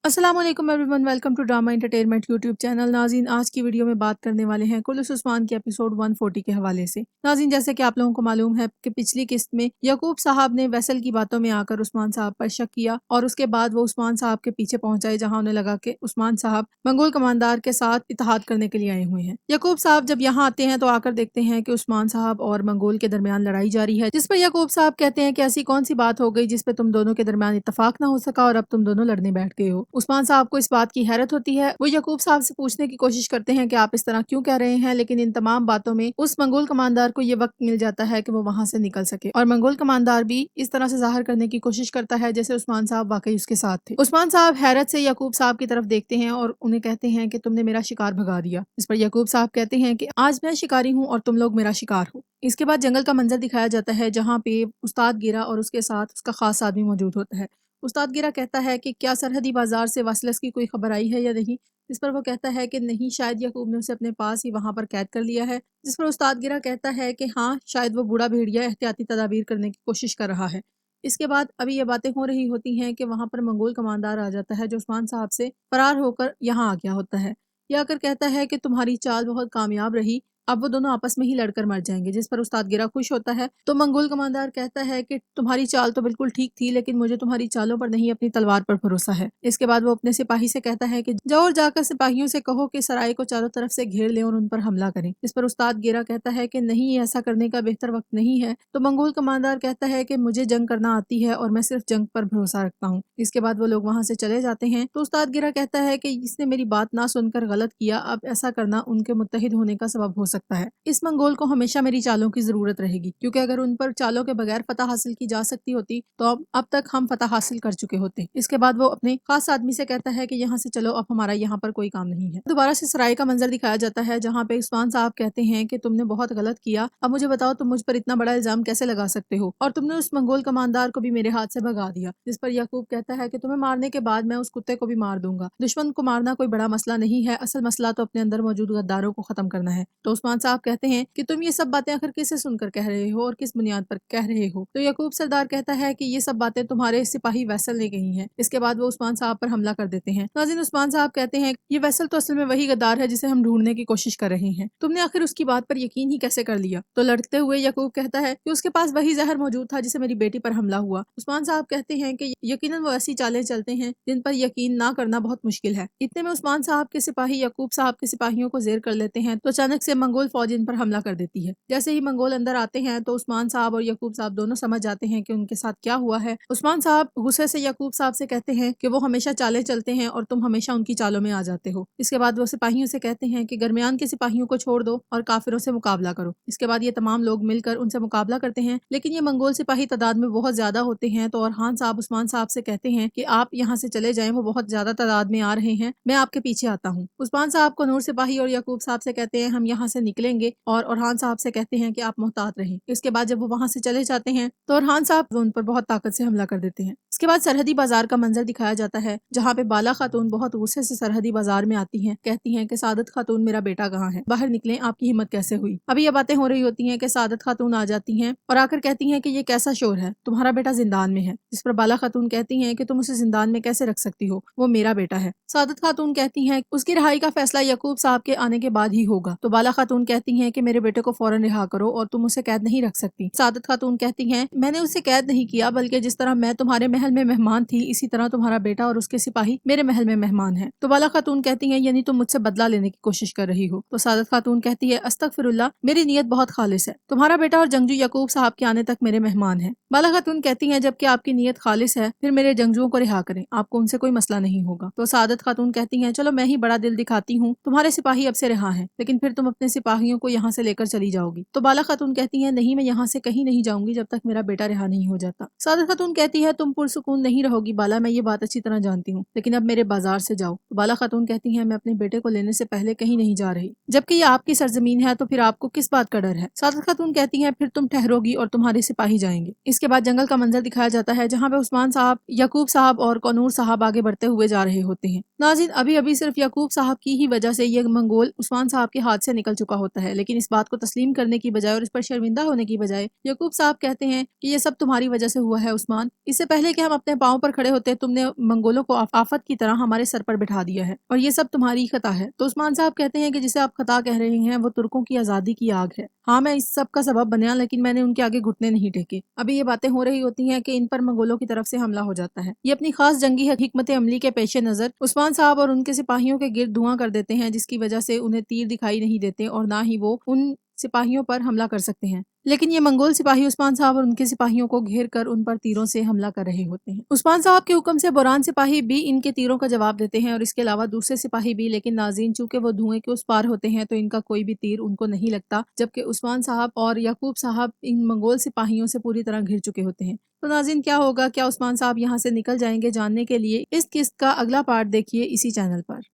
अस्सलाम वालेकुम everyone, welcome to drama entertainment YouTube channel. नाज़रीन, आज की वीडियो में बात करने वाले हैं कुलुस उस्मान के एपिसोड 140 के हवाले से। नाज़रीन, जैसे कि आप लोगों को मालूम है कि पिछली किस्त में यकूब साहब ने वैसल की बातों में आकर उस्मान साहब पर शक किया और उसके बाद वो उस्मान साहब के पीछे पहुंचाए, जहां उन्हें लगा कि उस्मान साहब मंगोल कमांडर के साथ इत्तेहाद करने के लिए आए हुए हैं। यकूब साहब जब यहाँ आते हैं तो आकर देखते हैं कि उस्मान साहब और मंगोल के दरमियान लड़ाई जारी है, जिस पर यकूब साहब कहते हैं कि ऐसी कौन सी बात हो गई जिस पर तुम दोनों के दरमियान इत्तेफाक ना हो सका और अब तुम दोनों लड़ने बैठ गए हो। उस्मान साहब को इस बात की हैरत होती है। वो यकूब साहब से पूछने की कोशिश करते हैं कि आप इस तरह क्यों कह रहे हैं, लेकिन इन तमाम बातों में उस मंगोल कमांडर को ये वक्त मिल जाता है कि वो वहां से निकल सके और मंगोल कमांडर भी इस तरह से जाहिर करने की कोशिश करता है जैसे उस्मान साहब वाकई उसके साथ थे। उस्मान साहब हैरत से यकूब साहब की तरफ देखते हैं और उन्हें कहते हैं कि तुमने मेरा शिकार भगा दिया। इस पर यकूब साहब कहते हैं कि आज मैं शिकारी हूँ और तुम लोग मेरा शिकार हो। इसके बाद जंगल का मंजर दिखाया जाता है जहाँ पे उस्ताद गिरा और उसके साथ उसका खास आदमी मौजूद होता है। उस्ताद गिरा कहता है कि क्या सरहदी बाजार से वासलस की कोई खबर आई है या नहीं। इस पर वो कहता है कि नहीं, शायद यकूब ने उसे अपने पास ही वहां पर कैद कर लिया है। जिस पर उस्ताद गिरा कहता है कि हाँ, शायद वो बूढ़ा भेड़िया एहतियाती तदाबीर करने की कोशिश कर रहा है। इसके बाद अभी ये बातें हो रही होती हैं कि वहां पर मंगोल कमांडर आ जाता है जो उस्मान साहब से फरार होकर यहाँ आ गया होता है। यह आकर कहता है कि तुम्हारी चाल बहुत कामयाब रही, अब वो दोनों आपस में ही लड़कर मर जाएंगे। जिस पर उस्ताद गिरा खुश होता है तो मंगोल कमांडर कहता है कि तुम्हारी चाल तो बिल्कुल ठीक थी, लेकिन मुझे तुम्हारी चालों पर नहीं अपनी तलवार पर भरोसा है। इसके बाद वो अपने सिपाही से कहता है कि जाओ और जाकर सिपाहियों से कहो कि सराय को चारों तरफ से घेर ले और उन पर हमला करें। इस पर उस्ताद गिरा कहता है कि नहीं, ऐसा करने का बेहतर वक्त नहीं है। तो मंगोल कमांडर कहता है कि मुझे जंग करना आती है और मैं सिर्फ जंग पर भरोसा रखता हूँ। इसके बाद वो लोग वहां से चले जाते हैं तो उस्ताद गिरा कहता है कि इसने मेरी बात ना सुनकर गलत किया, अब ऐसा करना उनके मुत्तहिद होने का सबब हो सकता है। इस मंगोल को हमेशा मेरी चालों की जरूरत रहेगी, क्योंकि अगर उन पर चालों के बगैर फतह हासिल की जा सकती होती तो अब तक हम फतह हासिल कर चुके होते। इसके बाद वो अपने खास आदमी से कहता है कि यहाँ से चलो, अब हमारा यहाँ पर कोई काम नहीं है। दोबारा से सराय का मंजर दिखाया जाता है जहाँ पे उस्मान साहब कहते हैं कि तुमने बहुत गलत किया, अब मुझे बताओ तुम मुझ पर इतना बड़ा इल्जाम कैसे लगा सकते हो, और तुमने उस मंगोल कमांडर को भी मेरे हाथ से भगा दिया। जिस पर याकूब कहता है कि तुम्हें मारने के बाद मैं उस कुत्ते को भी मार दूंगा। दुश्मन को मारना कोई बड़ा मसला नहीं है, असल मसला तो अपने अंदर मौजूद गद्दारों को खत्म करना है। तो उस्मान साहब कहते हैं कि तुम ये सब बातें आखिर किससे सुनकर कह रहे हो और किस बुनियाद पर कह रहे हो। तो याकूब सरदार कहता है कि ये सब बातें तुम्हारे सिपाही वैसल ने कही हैं। इसके बाद वो उस्मान साहब पर हमला कर देते हैं। नाज़रीन, उस्मान साहब कहते हैं ये वैसल तो असल में वही गद्दार है जिसे हम ढूंढने की कोशिश कर रहे हैं, तुमने आखिर उसकी बात पर यकीन ही कैसे कर लिया। तो लड़ते हुए याकूब कहता है कि उसके पास वही जहर मौजूद था जिसे मेरी बेटी पर हमला हुआ। उस्मान साहब कहते हैं कि यकीनन वो ऐसी चालें चलते हैं जिन पर यकीन ना करना बहुत मुश्किल है। इतने में उस्मान साहब के सिपाही याकूब साहब के सिपाहियों को जेर कर लेते हैं तो अचानक से मंगोल फौज इन पर हमला कर देती है। जैसे ही मंगोल अंदर आते हैं तो उस्मान साहब और याकूब साहब दोनों समझ जाते हैं कि उनके साथ क्या हुआ है। उस्मान साहब गुस्से से याकूब साहब से कहते हैं कि वो हमेशा चालें चलते हैं और तुम हमेशा उनकी चालों में आ जाते हो। इसके बाद वो सिपाहियों से कहते हैं कि दरमियान के सिपाहियों को छोड़ दो और काफिरों से मुकाबला करो। इसके बाद ये तमाम लोग मिलकर उनसे मुकाबला करते हैं, लेकिन ये मंगोल सिपाही तादाद में बहुत ज्यादा होते हैं। तो अरहान साहब उस्मान साहब से कहते हैं कि आप यहाँ से चले जाएं, वो बहुत ज्यादा तादाद में आ रहे हैं, मैं आपके पीछे आता हूँ। उस्मान साहब को नूर सिपाही और याकूब साहब से कहते हैं हम यहाँ से निकलेंगे, और अरहान साहब से कहते हैं कि आप मोहतात रहें। इसके बाद जब वो वहां से चले जाते हैं तो अरहान साहब उन पर बहुत ताकत से हमला कर देते हैं। इसके बाद सरहदी बाजार का मंजर दिखाया जाता है जहाँ पे बाला खातून बहुत गुस्से से सरहदी बाजार में आती हैं, कहती हैं कि सादत खातून मेरा बेटा कहाँ है, बाहर निकलें, आपकी हिम्मत कैसे हुई। अभी ये बातें हो रही होती हैं कि सादत खातून आ जाती हैं और आकर कहती हैं कि ये कैसा शोर है, तुम्हारा बेटा जिंदान में है। जिस पर बाला खातून कहती हैं कि तुम उसे जिंदान में कैसे रख सकती हो, वो मेरा बेटा है। सादत खातून कहती हैं उसकी रिहाई का फैसला याकूब साहब के आने के बाद ही होगा। तो बाला खातून कहती हैं कि मेरे बेटे को फौरन रिहा करो और तुम उसे कैद नहीं रख सकती। सादत खातून कहती हैं मैंने उसे कैद नहीं किया, बल्कि जिस तरह मैं तुम्हारे महल में मेहमान थी इसी तरह तुम्हारा बेटा और उसके सिपाही मेरे महल में मेहमान हैं। तो बाला खातून कहती हैं यानी तुम मुझसे बदला लेने की कोशिश कर रही हो। तो सादत खातून कहती है अस्तगफिरुल्लाह, मेरी नीयत बहुत खालिस है, तुम्हारा बेटा और जंगजू याकूब साहब के आने तक मेरे मेहमान हैं। बाला खातून कहती हैं जबकि आपकी नीयत खालिस है फिर मेरे जंगजुओं को रिहा करें, आपको उनसे कोई मसला नहीं होगा। तो सादत खातून कहती हैं चलो मैं ही बड़ा दिल दिखाती हूँ, तुम्हारे सिपाही अब से रिहा हैं, लेकिन फिर तुम अपने सिपाहियों को यहाँ से लेकर चली जाओगी। तो बाला खातून कहती हैं नहीं, मैं यहाँ से कहीं नहीं जाऊंगी जब तक मेरा बेटा रिहा नहीं हो जाता। सादत खातून कहती है तुम पुरसुकून नहीं रहोगी बाला, मैं ये बात अच्छी तरह जानती हूँ, लेकिन अब मेरे बाजार से जाओ। तो बाला खातून कहती है मैं अपने बेटे को लेने से पहले कहीं नहीं जा रही, जबकि ये आपकी सरजमीन है तो फिर आपको किस बात का डर है। सादत खातून कहती है फिर तुम ठहरोगी और तुम्हारे सिपाही जाएंगे। इसके बाद जंगल का मंजर दिखाया जाता है जहाँ पे उस्मान साहब, याकूब साहब और कनूर साहब आगे बढ़ते हुए जा रहे होते हैं। नाज़रीन, अभी अभी सिर्फ याकूब साहब की ही वजह से ये मंगोल उस्मान साहब के हाथ से निकल चुका होता है, लेकिन इस बात को तस्लीम करने की बजाय और इस पर शर्मिंदा होने की बजाय यकूब साहब कहते हैं कि ये सब तुम्हारी वजह से हुआ है उस्मान। इससे पहले कि हम अपने पाँव पर खड़े होते तुमने मंगोलों को आफत की तरह हमारे सर पर बिठा दिया है और ये सब तुम्हारी खता है। तो उस्मान साहब कहते हैं कि जिसे आप खता कह रहे हैं वो तुर्कों की आज़ादी की आग है। हाँ, मैं इस सब का सबब बना, लेकिन मैंने उनके आगे घुटने नहीं टेके। अभी ये बातें हो रही होती हैं कि इन पर मंगोलों की तरफ से हमला हो जाता है। ये अपनी खास जंगी हिकमत अमली के पेश नज़र उस्मान साहब और उनके सिपाहियों के गिर्द धुआं कर देते हैं, जिसकी वजह से उन्हें तीर दिखाई नहीं देते और ना ही वो उन सिपाहियों पर हमला कर सकते हैं। लेकिन ये मंगोल सिपाही उस्मान साहब और उनके सिपाहियों को घेर कर उन पर तीरों से हमला कर रहे होते हैं। उस्मान साहब के हुक्म से बोरान सिपाही भी इनके तीरों का जवाब देते हैं और इसके अलावा दूसरे सिपाही भी, लेकिन नाज़रीन चूंकि वो धुएं के उस पार होते हैं तो इनका कोई भी तीर उनको नहीं लगता, जबकि उस्मान साहब और याकूब साहब इन मंगोल सिपाहियों से पूरी तरह घिर चुके होते हैं। तो नाज़रीन क्या होगा, क्या उस्मान साहब यहाँ से निकल जाएंगे? जानने के लिए इस किस्त का अगला पार्ट देखिए इसी चैनल पर।